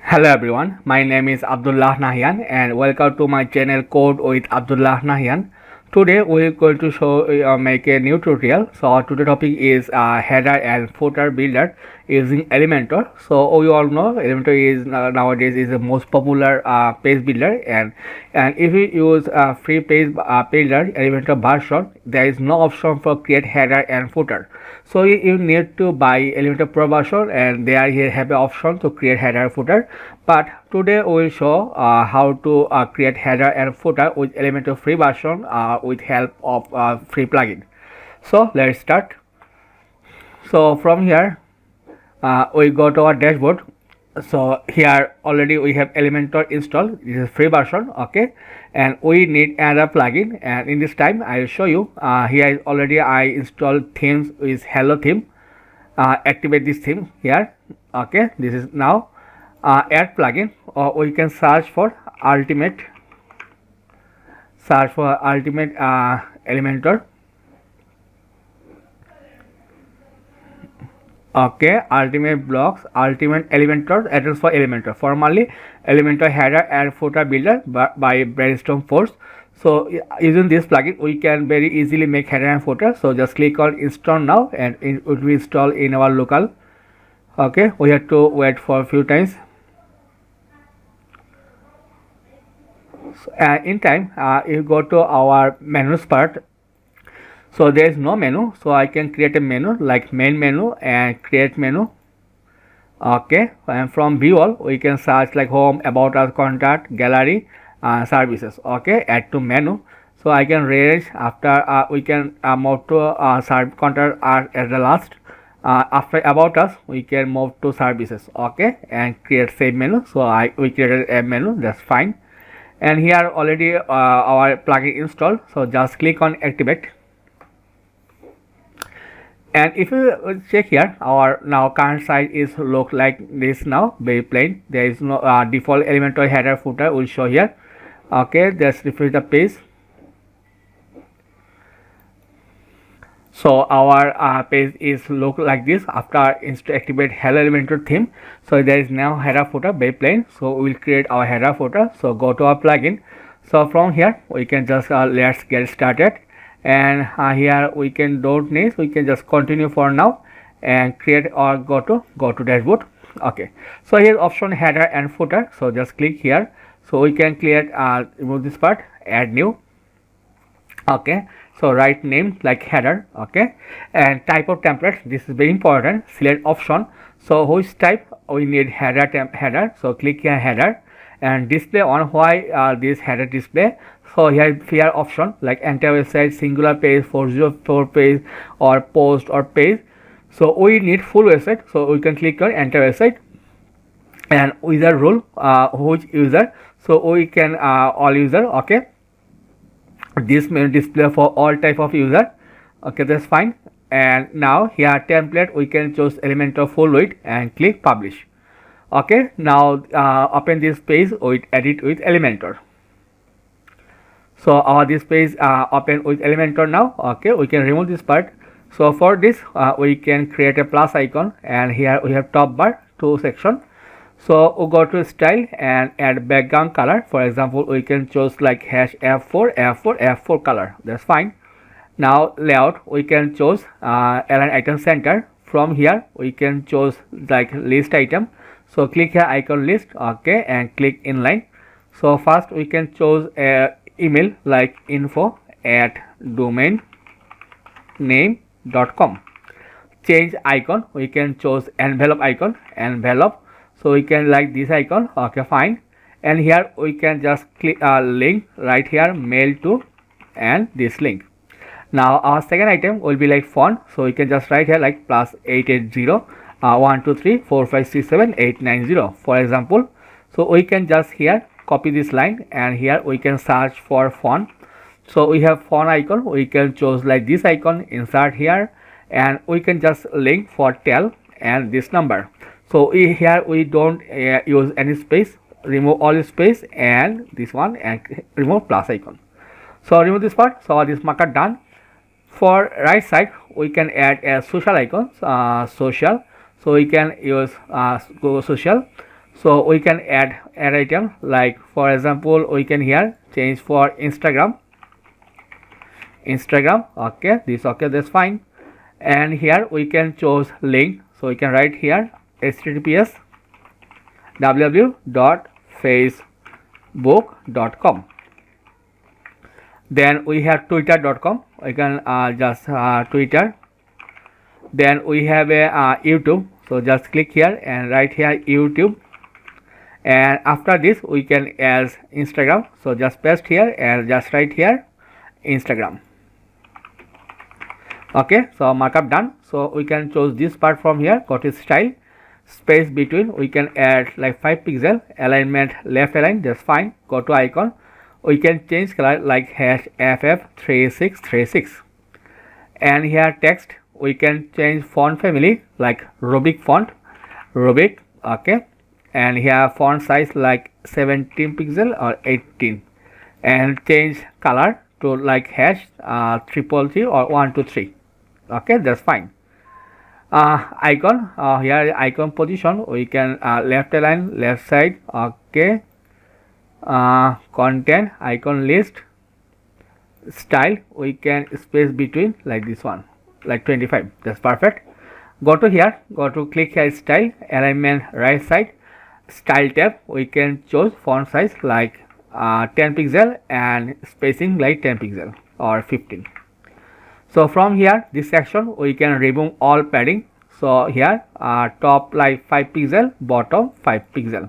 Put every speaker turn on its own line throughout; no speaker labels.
Hello everyone, my name is Abdullah Nahian and welcome to my channel Code with Abdullah Nahian. Today we are going to make a new tutorial. So our today topic is header and footer builder using Elementor. So we all know Elementor is nowadays is the most popular page builder, and if you use free page builder Elementor version, there is no option for create header and footer. So you need to buy Elementor Pro version, and there here have an option to create header footer. But today we will show how to create header and footer with Elementor free version with help of free plugin. So let's start. So from here we go to our dashboard. So here already we have Elementor installed. This is free version, okay, and we need another plugin, and in this time I will show you. Here is already I installed themes with hello theme. Activate this theme here, okay. This is now add plugin, or we can search for ultimate Elementor, okay. Ultimate blocks, ultimate Elementor, Addons for Elementor, formerly Elementor header and footer builder by Brainstorm Force. So using this plugin we can very easily make header and footer. So just click on install now, and it will be installed in our local, okay. We have to wait for a few times. In time you go to our menus part. So there is no menu, so I can create a menu like main menu and create menu, okay. And from view all we can search like home, about us, contact, gallery, services, okay. Add to menu. So I can rearrange after we can move to contact at the last. After about us we can move to services, okay, and create same menu. So we created a menu, that's fine. And here already our plugin installed, so just click on activate. And if you check here, our now current site is look like this now, very plain. There is no default Elementor header footer will show here, okay. Just refresh the page. So our page is look like this after activate hello Elementor theme. So there is now header footer, very plain. So we will create our header footer. So go to our plugin. So from here we can just let's get started. And here we can don't need, we can just continue for now and create or go to dashboard, okay. So here option header and footer. So just click here. So we can create remove this part, add new, okay. So write name like header, okay, and type of template. This is very important. Select option. So which type we need header. So click here header, and display on why this header display. So here option like entire website, singular page, 404 page, or post or page. So we need full website. So we can click on entire website, and user rule which user. So we can all user, okay. This may display for all type of user, okay, that's fine. And now here template we can choose Elementor full width and click publish, okay. Now open this page with edit with Elementor. So this page open with Elementor now, okay. We can remove this part. So for this we can create a plus icon, and here we have top bar, two section. So we go to style and add background color. For example, we can choose like #F4 color, that's fine. Now layout we can choose align item center. From here we can choose like list item. So click here icon list, okay, and click inline. So first we can choose email like info@domainname.com. Change icon, we can choose envelope icon, envelope. So we can like this icon, okay, fine. And here we can just click link right here, mail to, and this link. Now our second item will be like font. So we can just write here like +880 1234567 for example. So we can just here copy this line, and here we can search for font. So we have font icon, we can choose like this icon, insert here, and we can just link for tel and this number. So here we don't use any space, remove all space and this one, and remove plus icon. So remove this part. So this marker done. For right side we can add a social icon, social. So we can use go social. So we can add item, like for example we can here change for Instagram. Okay, this, okay, that's fine. And here we can choose link, so we can write here https www.facebook.com. Then we have twitter.com, we can just Twitter. Then we have a YouTube, so just click here and write here YouTube. And after this we can add Instagram, so just paste here and just write here Instagram. Okay, so markup done. So we can choose this part from here, go to style, space between, we can add like 5 pixel, alignment left align, that's fine. Go to icon, we can change color like #ff3636. And here text, we can change font family like Rubik font, Rubik. Okay, and here font size like 17 pixel or 18, and change color to like #333 or 123. Okay, that's fine. Icon, here icon position, we can left align, left side. Okay, content, icon list, style, we can space between like this one, like 25, that's perfect. Go to here, go to click here style, alignment right side, style tab, we can choose font size like 10 pixel and spacing like 10 pixel or 15. So from here, this section we can remove all padding. So here top like 5 pixel, bottom 5 pixel.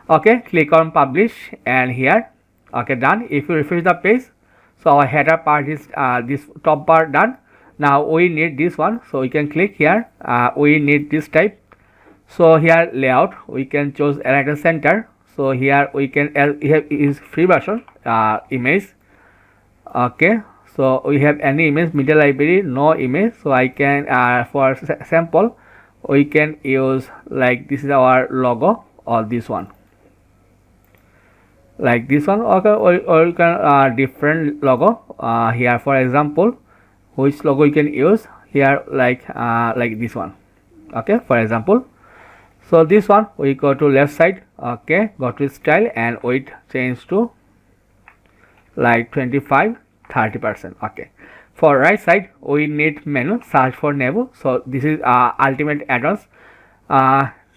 Okay, click on publish, and here, okay, done. If you refresh the page, so our header part is this top part done. Now we need this one, so we can click here, we need this type. So here layout, we can choose align center. So here we can here is free version, image. Okay, so we have any image, media library, no image. So I can for sample we can use like this is our logo, or this one, like this one. Okay, or you can different logo here, for example which logo you can use here, like this one. Okay, for example, so this one we go to left side. Okay, go to style and weight change to like 25-30%. Okay, for right side we need menu, search for Nebu. So this is ultimate add-ons.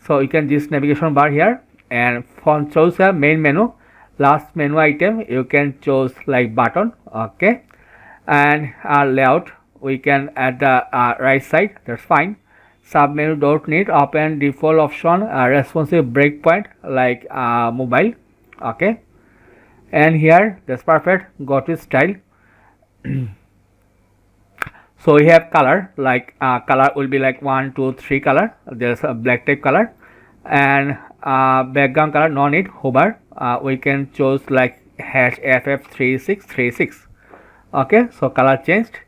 So you can this navigation bar here, and from choose a main menu, last menu item you can choose like button. Okay, and layout we can add the right side, that's fine. Sub menu don't need, open default option, responsive breakpoint like mobile. Okay, and here that's perfect. Go to style. So we have color, like color will be like 1 2 3 color, there's a black type color. And background color no need, hover, we can choose like #ff3636. Okay, so color changed.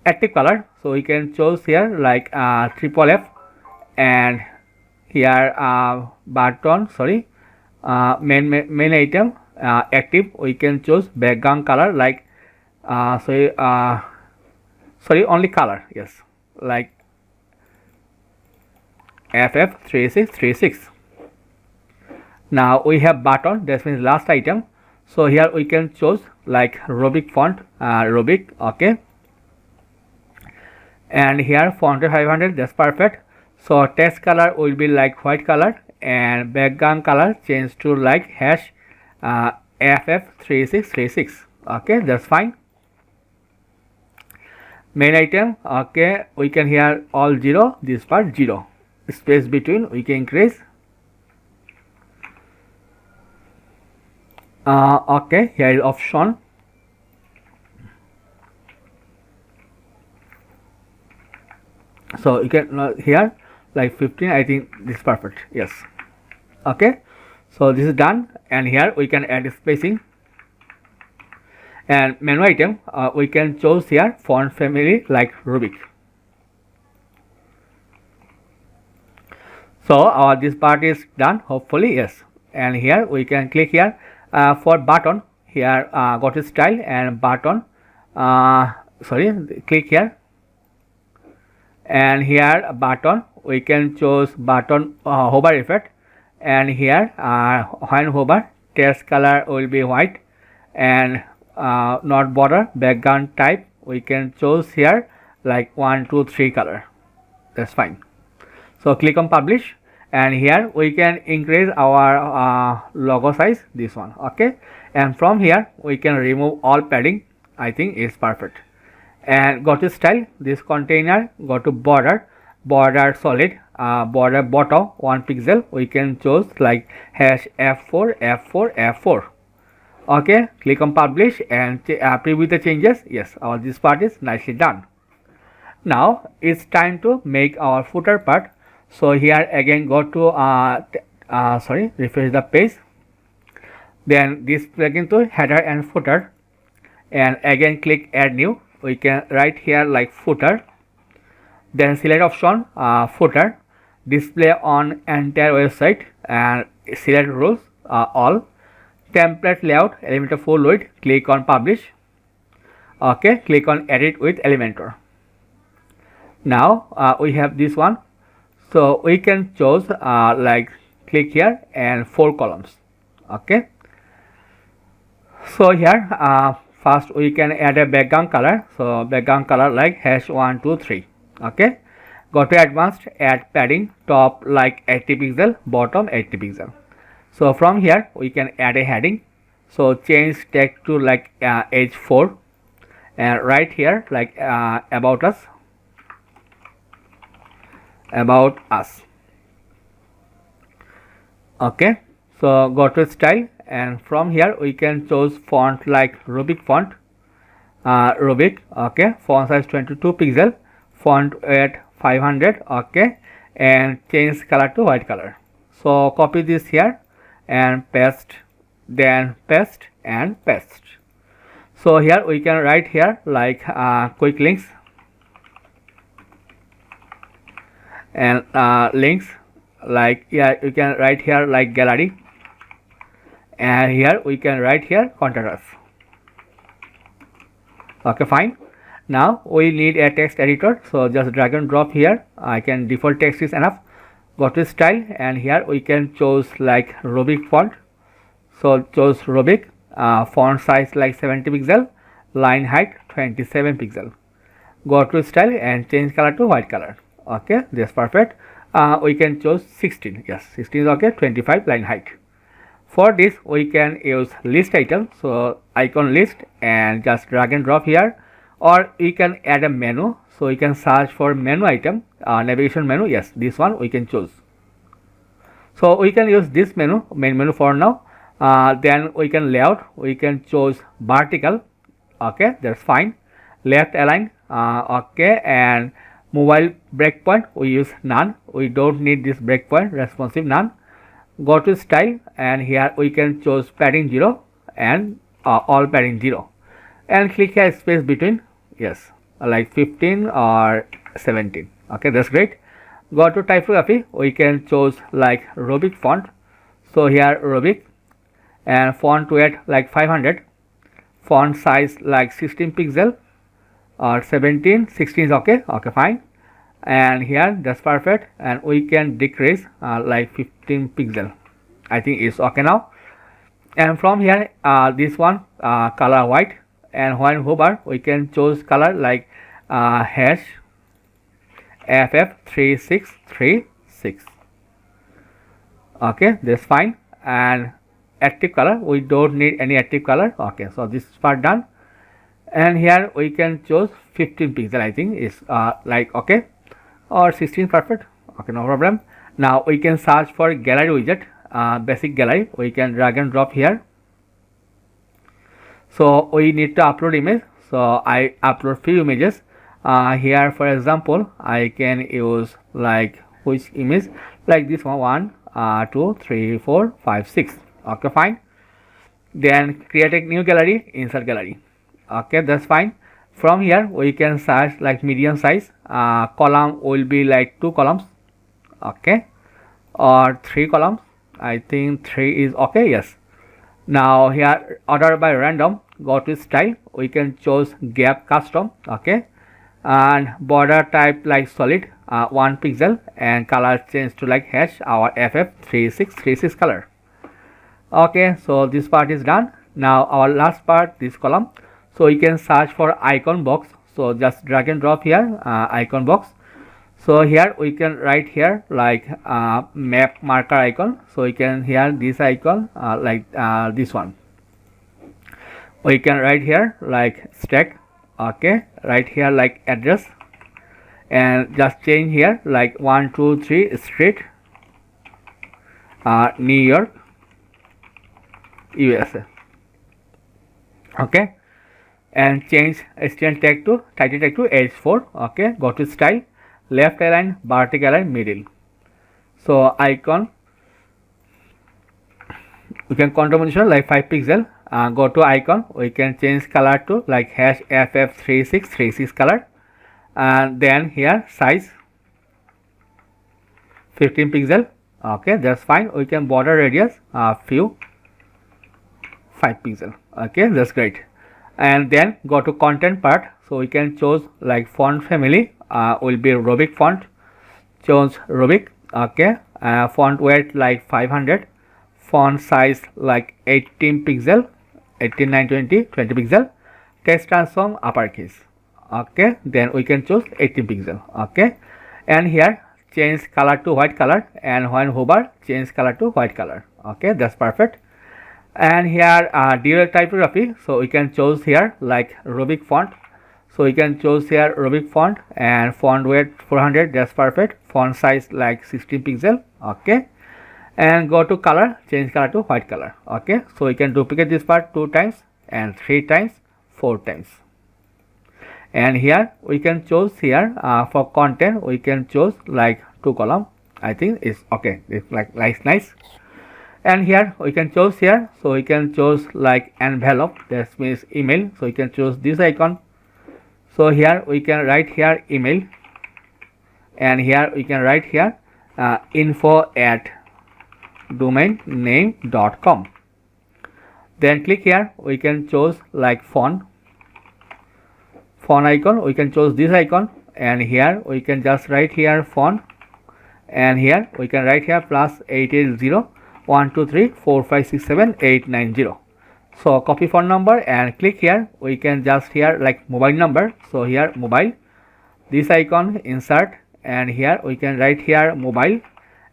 Active color, so we can choose here like triple F, and here button, sorry, main item, active, we can choose background color like sorry, only color, yes, like #ff3636. Now we have button, that means last item. So here we can choose like Rubik font, Rubik. Okay, and here font 500, that's perfect. So text color will be like white color, and background color change to like #ff3636. Okay, that's fine. Main item, okay, we can here all 0, this part 0, space between we can increase. Okay, here is option. So you can here like 15, I think this is perfect, yes. Okay, so this is done, and here we can add spacing. And menu item, we can choose here font family like Rubik. So this part is done, hopefully, yes. And here we can click here for button, here go to style and button, sorry, click here, and here button we can choose button hover effect, and here when hover, text color will be white, and not border, background type we can choose here like 1 2 3 color. That's fine. So click on publish, and here we can increase our logo size, this one. Okay, and from here we can remove all padding. I think it's perfect. And go to style, this container, go to border, border solid, border bottom 1 pixel, we can choose like #f4 f4 f4. Okay, click on publish and preview the changes. Yes, all this part is nicely done. Now it's time to make our footer part. So here again go to refresh the page, then this plugin to header and footer, and again click add new. We can write here like footer, then select option footer, display on entire website, and select rules all, template layout Elementor full width, click on publish. Okay, click on edit with Elementor. Now we have this one, so we can choose like click here and 4 columns. Okay, so here first we can add a background color, so background color like #1 2 3. Okay, go to advanced, add padding, top like 80 pixel, bottom 80 pixel. So from here we can add a heading, so change text to like age 4, and right here like about us, about us. Okay, so go to style, and from here we can choose font like Rubik font, Rubik. Okay, font size 22 pixel, font weight 500. Okay, and change color to white color. So copy this here and paste, then paste and paste. So here we can write here like quick links, and links like, yeah, you can write here like gallery, and here we can write here contact us. Okay, fine. Now we need a text editor, so just drag and drop here. I can default text is enough. Go to style, and here we can choose like Rubik font, so choose Rubik, font size like 70 pixel, line height 27 pixel. Go to style and change color to white color. Okay, that's perfect. We can choose 16. Yes, 16 is okay. 25 line height. For this we can use list item, so icon list, and just drag and drop here, or we can add a menu, so we can search for menu item, navigation menu. Yes, this one we can choose. So we can use this menu, main menu for now. Then we can layout, we can choose vertical. Okay, that's fine. Left align. Okay, and mobile breakpoint we use none. We don't need this breakpoint, responsive none. Go to style, and here we can choose padding 0 and all padding 0, and click here space between. Yes, like 15 or 17. Okay, that's great. Go to typography, we can choose like Rubik font, so here Rubik, and font weight like 500, font size like 16 pixel or 17, 16 is okay. Okay, fine. And here that's perfect, and we can decrease like 15 pixel. I think it's okay now. And from here this one color white, and when hover we can choose color like hash FF3636. Okay, that's fine. And active color, we don't need any active color. Okay, so this part done, and here we can choose 15 pixel. I think is like okay, or 16, perfect. Okay, no problem. Now we can search for gallery widget, basic gallery. We can drag and drop here. So we need to upload image, so I upload few images. Here for example I can use like which image, like this one, 1 2 3 4 5 6. Okay, fine. Then create a new gallery, insert gallery. Okay, that's fine. From here we can search like medium size, column will be like 2 columns. Okay, or 3 columns. I think 3 is okay. Yes. Now here order by random, go to style, we can choose gap custom. Okay, and border type like solid, 1 pixel, and color change to like hash our ff3636 color. Okay, so this part is done. Now our last part, this column, so you can search for icon box. So just drag and drop here, icon box. So here we can write here like map marker icon. So you can here this icon like this one. We can write here like stack. Okay, right here like address, and just change here like 123 street, New York, USA. Okay, and change HTML tag to title tag to h4. Okay, go to style, left align, vertical align, middle. So icon, we can control position like 5 pixel. Go to icon, we can change color to like hash ff3636 color, and then here size 15 pixel. Okay, that's fine. We can border radius few 5 pixel. Okay, that's great. And then go to content part. So we can choose like font family will be Rubik font. Choose Rubik. Okay, font weight like 500. Font size like 18 pixel, 18 920 20 pixel. Text transform uppercase. Okay, then we can choose 18 pixel. Okay, and here change color to white color, and when hover change color to white color. Okay, that's perfect. And here dual typography, so we can choose here like Rubik font. So we can choose here Rubik font, and font weight 400, that's perfect. Font size like 16 pixel. Okay, and go to color, change color to white color. Okay, so we can duplicate this part 2 times and 3 times, 4 times. And here we can choose here for content, we can choose like 2 column. I think it's okay, it's like nice. And here we can choose here, so we can choose like envelope, that means email. So we can choose this icon. So here we can write here email, and here we can write here info@domainname.com. Then click here, we can choose like font icon. We can choose this icon, and here we can just write here font, and here we can write here +880 1234567 So copy phone number and click here. We can just here like mobile number. So here mobile, this icon insert, and here we can write here mobile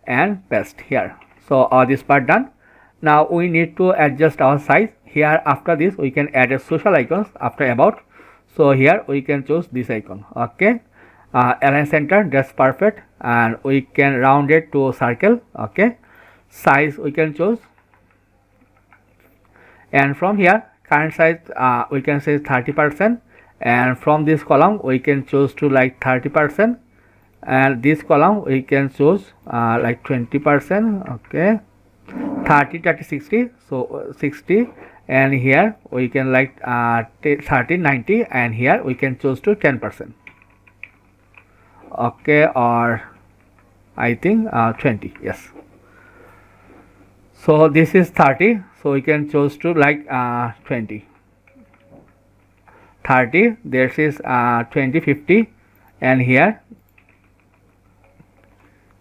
and paste here. So this part done. Now we need to adjust our size. Here after this we can add a social icons after about. So here we can choose this icon. Okay, align center, that's perfect, and we can round it to circle. Okay, size we can choose, and from here current size we can say 30%, and from this column we can choose to like 30%, and this column we can choose like 20%. Okay, 30 30 60, so 60, and here we can like 30 90, and here we can choose to 10%. Okay, or I think 20, yes. So this is 30, so we can choose to like 20, 30, this is 20 50, and here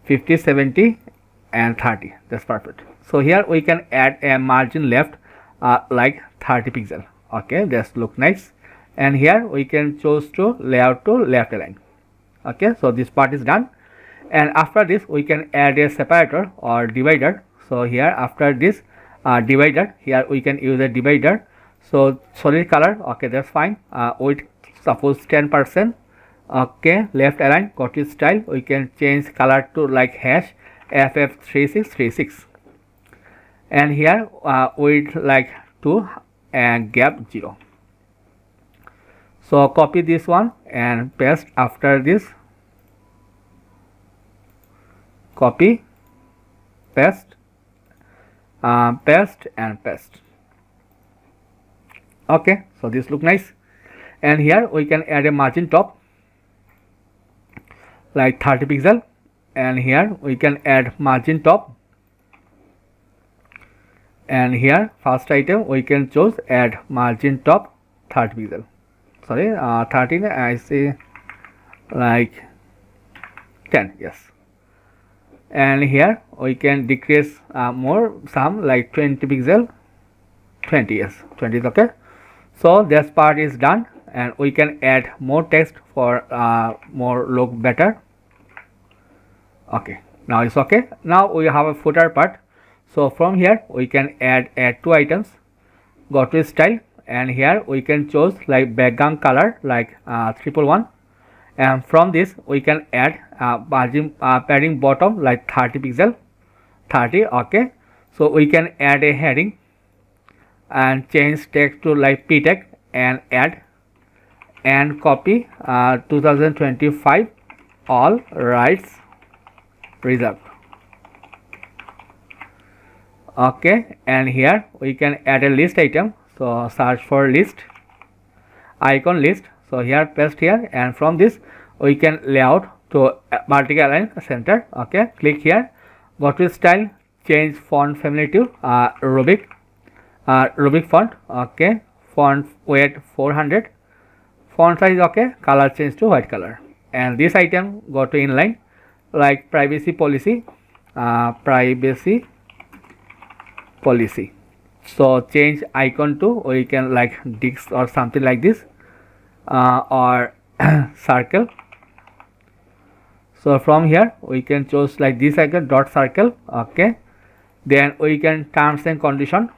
50 70 and 30, that's perfect. So here we can add a margin left like 30 pixel. Okay, that's look nice. And here we can choose to layout to left align. Okay, so this part is done, and after this we can add a separator or divider. So here after this divider, here we can use a divider. So solid color, okay, that's fine, with suppose 10%. Okay, left align, go to style, we can change color to like hash ff3636, and here with like 2 and gap 0. So copy this one and paste after this, copy, paste, paste and paste. Okay, so this look nice. And here we can add a margin top like 30 pixel, and here we can add margin top, and here first item we can choose add margin top 30 pixel, sorry 13, I say like 10, yes. And here we can decrease more, some like 20 pixel, 20, yes, 20 is okay. So this part is done, and we can add more text for more look better. Okay, now it's okay. Now we have a footer part. So from here we can add two items. Go to style, and here we can choose like background color like 111, and from this we can add padding bottom like 30 pixel, 30. Okay, so we can add a heading and change text to like p tag and add and copy 2025 all rights reserved. Okay, and here we can add a list item. So search for list icon list. So here paste here, and from this we can layout to vertical align center. Okay, click here, go to style, change font family to Rubik font. Okay, font weight 400, font size okay, color change to white color. And this item go to inline like privacy policy, so change icon to, we can like disc or something like this, or circle. So from here we can choose like this icon dot circle. Okay, then we can terms and condition.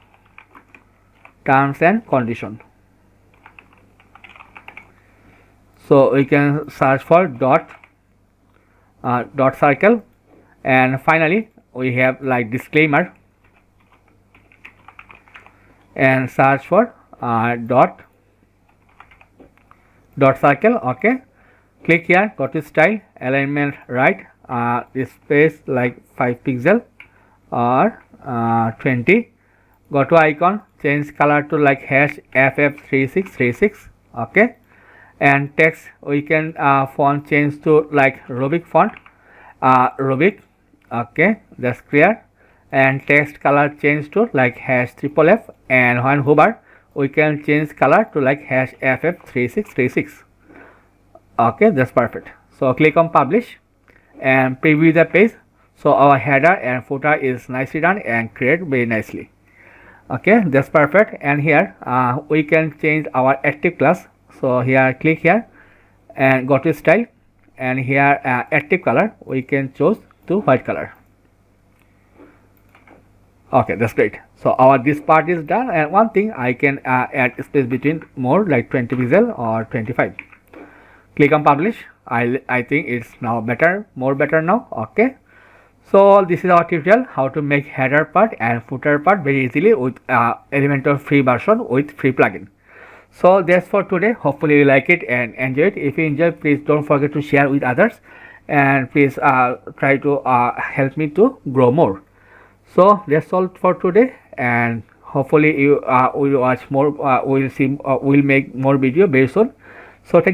So we can search for dot circle, and finally we have like disclaimer, and search for dot circle. Okay, click here, go to style, alignment right, this space like 5 pixel or 20. Go to icon, change color to like hash ff3636. Okay, and text we can font change to like Rubik font, Rubik. Okay, that's clear. And text color change to like hash FFF, and when hover we can change color to like hash ff3636. Okay, that's perfect. So click on publish and preview the page. So our header and footer is nicely done and created very nicely. Okay, that's perfect. And here we can change our active class. So here click here and go to style, and here active color we can choose to white color. Okay, that's great. So our this part is done, and one thing I can add space between more like 20 pixel or 25. Click on publish. I think it's now better, more better now. Okay, so this is our tutorial how to make header part and footer part very easily with Elementor free version with free plugin. So that's for today. Hopefully you like it and enjoy it. If you enjoy, please don't forget to share with others, and please try to help me to grow more. So that's all for today, and hopefully you will watch more, will see, will make more video very soon. So thank you.